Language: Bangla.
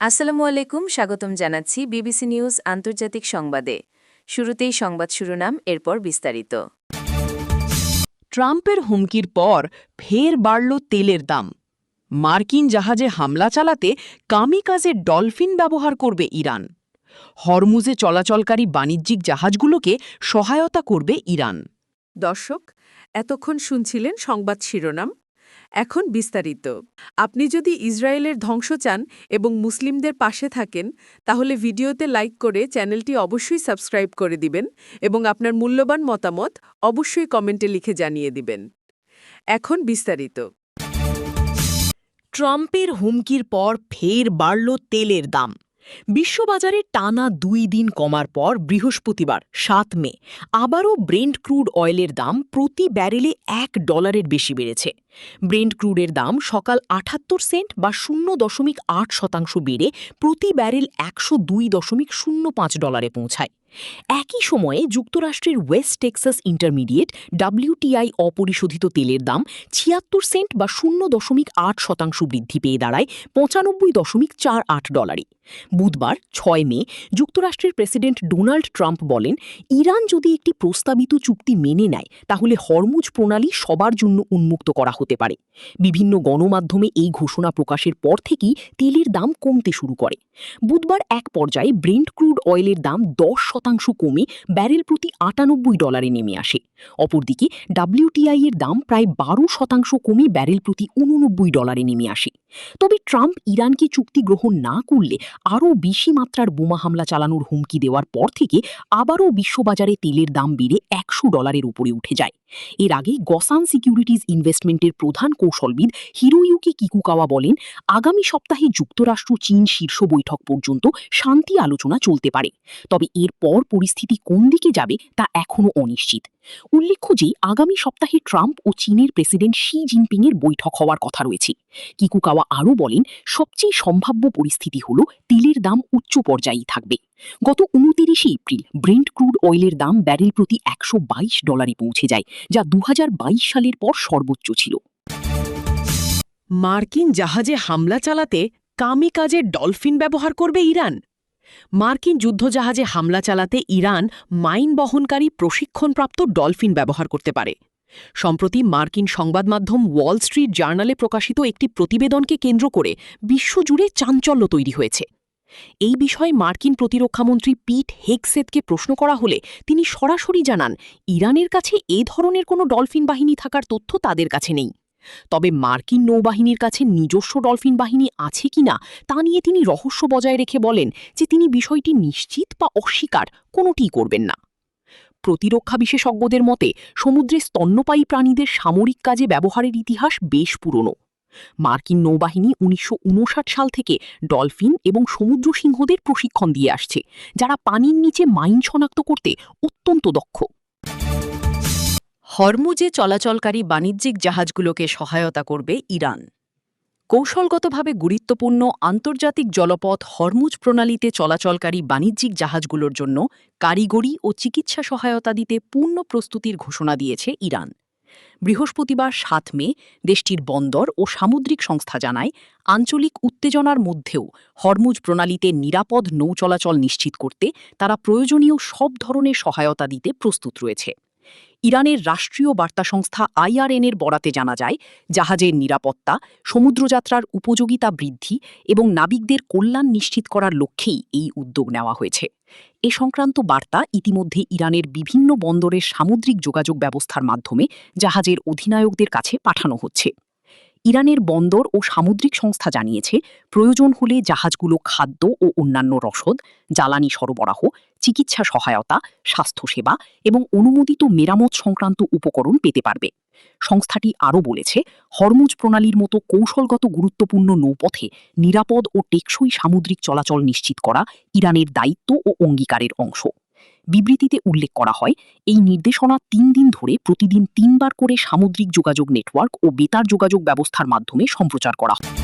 আসসালামু আলাইকুম, স্বাগতম জানাচ্ছি বিবিসি নিউজ আন্তর্জাতিক সংবাদে। শুরুতেই সংবাদ শিরোনাম, এরপর বিস্তারিত। ট্রাম্পের হুমকির পর ফের বাড়ল তেলের দাম। মার্কিন জাহাজে হামলা চালাতে কামিকাজে ডলফিন ব্যবহার করবে ইরান। হরমুজে চলাচলকারী বাণিজ্যিক জাহাজগুলোকে সহায়তা করবে ইরান। দর্শক, এতক্ষণ শুনছিলেন সংবাদ শিরোনাম। এখন বিস্তারিত। আপনি যদি ইসরায়েলের ধ্বংস চান এবং মুসলিমদের পাশে থাকেন, তাহলে ভিডিওতে লাইক করে চ্যানেলটি অবশ্যই সাবস্ক্রাইব করে দিবেন এবং আপনার মূল্যবান মতামত অবশ্যই কমেন্টে লিখে জানিয়ে দিবেন। এখন বিস্তারিত। ট্রাম্পের হুমকির পর ফের বাড়ল তেলের দাম। বিশ্ববাজারে টানা 2 দিন কমার পর বৃহস্পতিবার 7 মে আবারও ব্রেন্ট ক্রুড অয়েলের দাম প্রতি ব্যারেলে $1 বেশি বেড়েছে। ব্রেন্ট ক্রুডের দাম সকাল 78 সেন্ট বা 0.8% বেড়ে প্রতি ব্যারেল $102.05 পৌঁছায়। একই সময়ে যুক্তরাষ্ট্রের ওয়েস্ট টেক্সাস ইন্টারমিডিয়েট WTI অপরিশোধিত তেলের দাম 76 সেন্ট বা 0.8% বৃদ্ধি পেয়ে দাঁড়ায় $95.48। বুধবার 6 মে যুক্তরাষ্ট্রের প্রেসিডেন্ট ডোনাল্ড ট্রাম্প বলেন, ইরান যদি একটি প্রস্তাবিত চুক্তি মেনে নেয় তাহলে হরমুজ প্রণালী সবার জন্য উন্মুক্ত করা হতে পারে। বিভিন্ন গণমাধ্যমে এই ঘোষণা প্রকাশের পর থেকেই তেলের দাম কমতে শুরু করে। বুধবার এক পর্যায়ে ব্রেন্ট ক্রুড অয়েলের দাম 10% কমে ব্যারেল প্রতি $98 নেমে আসে। অপরদিকে WTI এর দাম প্রায় 12% কমে ব্যারেল প্রতি $89 নেমে আসে। তবে ট্রাম্প ইরানকে চুক্তি গ্রহণ না করলে আরও বেশি মাত্রার বোমা হামলা চালানোর হুমকি দেওয়ার পর থেকে আবারও বিশ্ববাজারে তেলের দাম বেড়ে $100 উপরে উঠে যায়। এর আগে গসান সিকিউরিটিজ ইনভেস্টমেন্টের প্রধান কৌশলবিদ হিরোইউকি কিকুকাওয়া বলেন, আগামী সপ্তাহে যুক্তরাষ্ট্র চীন শীর্ষ বৈঠক পর্যন্ত শান্তি আলোচনা চলতে পারে, তবে এরপর পরিস্থিতি কোন দিকে যাবে তা এখনও অনিশ্চিত। উল্লেখ্য যে আগামী সপ্তাহে ট্রাম্প ও চীনের প্রেসিডেন্ট শি জিনপিংয়ের বৈঠক হওয়ার কথা রয়েছে। কিকুকাওয়া আরও বলেন, সবচেয়ে সম্ভাব্য পরিস্থিতি হল তেলের দাম উচ্চ পর্যায়েই থাকবে। গত 29 এপ্রিল ব্রেন্ট ক্রুড অয়েলের দাম ব্যারেল প্রতি $122 পৌঁছে যায়, যা 2022 সালের পর সর্বোচ্চ ছিল। মার্কিন জাহাজে হামলা চালাতে কামিকাজে ডলফিন ব্যবহার করবে ইরান। মার্কিন যুদ্ধজাহাজে হামলা চালাতে ইরান মাইন বহনকারী প্রশিক্ষণপ্রাপ্ত ডলফিন ব্যবহার করতে পারে। সম্প্রতি মার্কিন সংবাদ মাধ্যম ওয়াল স্ট্রিট জার্নালে প্রকাশিত একটি প্রতিবেদনকে কেন্দ্র করে বিশ্বজুড়ে চাঞ্চল্য তৈরি হয়েছে। এই বিষয়ে মার্কিন প্রতিরক্ষামন্ত্রী পিট হেগসেথকে প্রশ্ন করা হলে তিনি সরাসরি জানান, ইরানের কাছে এ ধরনের কোনো ডলফিন বাহিনী থাকার তথ্য তাদের কাছে নেই। তবে মার্কিন নৌবাহিনীর কাছে নিজস্ব ডলফিন বাহিনী আছে কিনা তা নিয়ে তিনি রহস্য বজায় রেখে বলেন যে তিনি বিষয়টি নিশ্চিত বা অস্বীকার কোনোটিই করবেন না। প্রতিরক্ষা বিশেষজ্ঞদের মতে সমুদ্রে স্তন্যপায়ী প্রাণীদের সামরিক কাজে ব্যবহারের ইতিহাস বেশ পুরনো। মার্কিন নৌবাহিনী 1959 সাল থেকে ডলফিন এবং সমুদ্র সিংহদের প্রশিক্ষণ দিয়ে আসছে, যারা পানির নিচে মাইন শনাক্ত করতে অত্যন্ত দক্ষ। হরমুজে চলাচলকারী বাণিজ্যিক জাহাজগুলোকে সহায়তা করবে ইরান। কৌশলগতভাবে গুরুত্বপূর্ণ আন্তর্জাতিক জলপথ হরমুজ প্রণালীতে চলাচলকারী বাণিজ্যিক জাহাজগুলোর জন্য কারিগরি ও চিকিৎসা সহায়তা দিতে পূর্ণ প্রস্তুতির ঘোষণা দিয়েছে ইরান। বৃহস্পতিবার 7 মে দেশটির বন্দর ও সামুদ্রিক সংস্থা জানায়, আঞ্চলিক উত্তেজনার মধ্যেও হরমুজ প্রণালীতে নিরাপদ নৌ চলাচল নিশ্চিত করতে তারা প্রয়োজনীয় সব ধরনের সহায়তা দিতে প্রস্তুত রয়েছে। ইরানের রাষ্ট্রীয় বার্তা সংস্থা IRN-এর বরাতে জানা যায়, জাহাজের নিরাপত্তা, সমুদ্রযাত্রার উপযোগিতা বৃদ্ধি এবং নাবিকদের কল্যাণ নিশ্চিত করার লক্ষ্যেই এই উদ্যোগ নেওয়া হয়েছে। এ সংক্রান্ত বার্তা ইতিমধ্যে ইরানের বিভিন্ন বন্দরের সামুদ্রিক যোগাযোগ ব্যবস্থার মাধ্যমে জাহাজের অধিনায়কদের কাছে পাঠানো হচ্ছে। ইরানের বন্দর ও সামুদ্রিক সংস্থা জানিয়েছে, প্রয়োজন হলে জাহাজগুলো খাদ্য ও অন্যান্য রসদ, জ্বালানি সরবরাহ, চিকিৎসা সহায়তা, স্বাস্থ্যসেবা এবং অনুমোদিত মেরামত সংক্রান্ত উপকরণ পেতে পারবে। সংস্থাটি আরও বলেছে, হরমুজ প্রণালীর মতো কৌশলগত গুরুত্বপূর্ণ নৌপথে নিরাপদ ও টেকসই সামুদ্রিক চলাচল নিশ্চিত করা ইরানের দায়িত্ব ও অঙ্গীকারের অংশ। বিবৃতিতে উল্লেখ করা হয়, এই নির্দেশনা 3 দিন ধরে প্রতিদিন 3 বার করে সামুদ্রিক যোগাযোগ নেটওয়ার্ক ও বেতার যোগাযোগ ব্যবস্থার মাধ্যমে সম্প্রচার করা হয়।